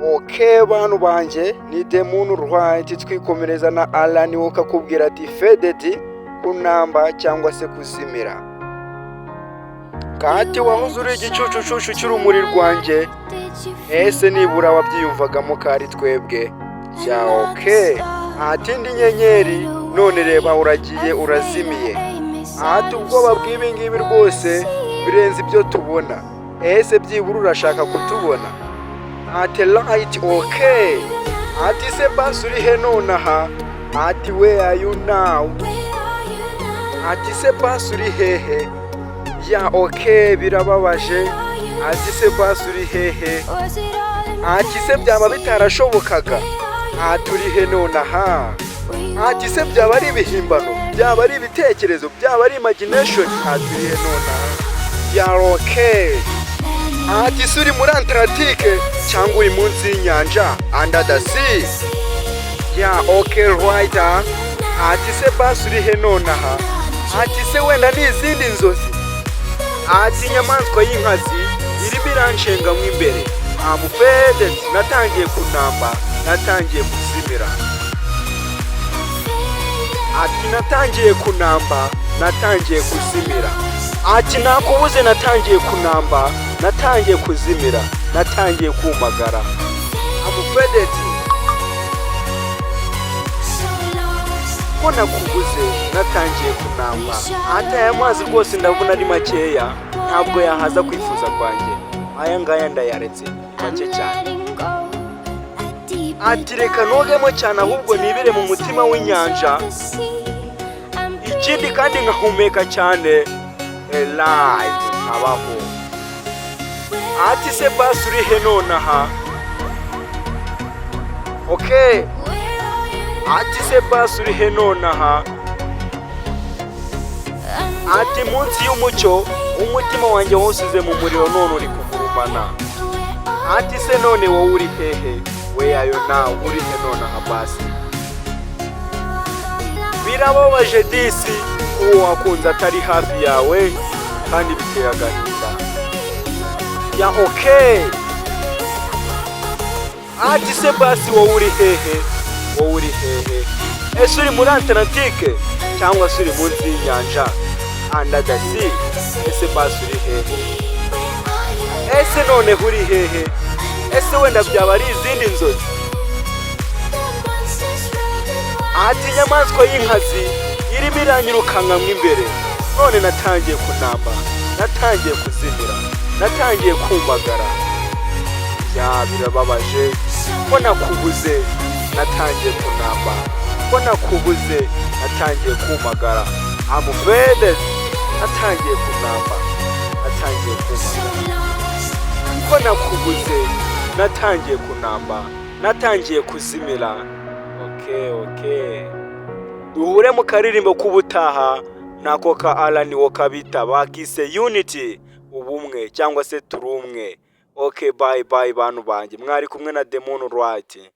Okay bantu banje ni The Moon Right twikomereza na Alan Walker akubwira ati faded kunamba cyangwa se kuzimira. Kati wahoze uri igicucucucu cy'urumuri rwanjye, ese nibura wabyiyumvagamo kari twebwe ya okay. Atindi nyenyeri none reba uragiye urazimiye. Ati ubwoba bw'ibi ngibi rwose birenze ibyo tubona. Ese byibura urashaka kutubona? Ati light okay. Ati se basi uri he nonaha? Ati where are you now? Ati se basi uri hehe? Ya okay birababaje. Ati se basi uri hehe? Ati se byaba bitarashobokaga? Ati uri he nonaha? Ati se byaba ari ibihimbano? Byaba ari ibitekerezo? Byaba ari imagination? Ati uri he nonaha? Ya okay. Ati se uri muri Antarctique cyangwa uri munsi y'inyanja under the sea? Ya okay right. Ati se basi uri he nonaha? Ati se wenda n'izindi nzozi? Ati inyamaswa y'inkazi irimo iranshenga mu imbere. Amufede natangiye kunamba, natangiye kuzimira. Ati natangiye kunamba, natangiye kuzimira. Ati nakubuze natangiye kunamba, natangiye kuzimira, natangiye kumagara. Amufede ko nakubuze natangiye kunamba. Ati aya mazi rwose ndabona ari makeya, ntabwo yahaza kwifuza kwanjye. Aya ngaya ndayaretse make cyane. Ati reka nogemo cyane ahubwo nibire mu mutima w'inyanja. Ikindi kandi nkahumeka cyane light abaho. Ati se basi uri he nonaha? Okay. Ati se basi uri he nonaha? Ati munsi y'umucyo umutima wanjye wosize mu muriro none uri kugurumana. Ati se none wowe uri hehe? We ayo na uri he nonaha basi? Birababaje disi uwo wakunze atari hafi yawe kandi bitera agahinda. Ya okay. Ati se basi wowe uri hehe? Wowe uri hehe? Ese uri muri Antarctique cyangwa se uri munsi y'inyanja under the sea? Ese basi uri hehe? Ese none uri hehe? Ese wenda byaba ari izindi nzozi? Ati inyamaswa y'inkazi irimo iranyirukanka mu imbere. None natangiye kunamba, natangiye kuzimira, natangiye kumagara. Ya birababaje ko nakubuze natangiye kunamba, ko nakubuze natangiye kumagara. Amufede natangiye kunamba, natangiye kumagara. Ko nakubuze natangiye kunamba, natangiye kuzimira. Okay. Duhure mu karirimbo k'ubutaha nako ka Alan Walker bita bakise Unity, ubumwe cyangwa se turumwe. Okay, bye bantu banjye. Mwari kumwe na The Moon Right.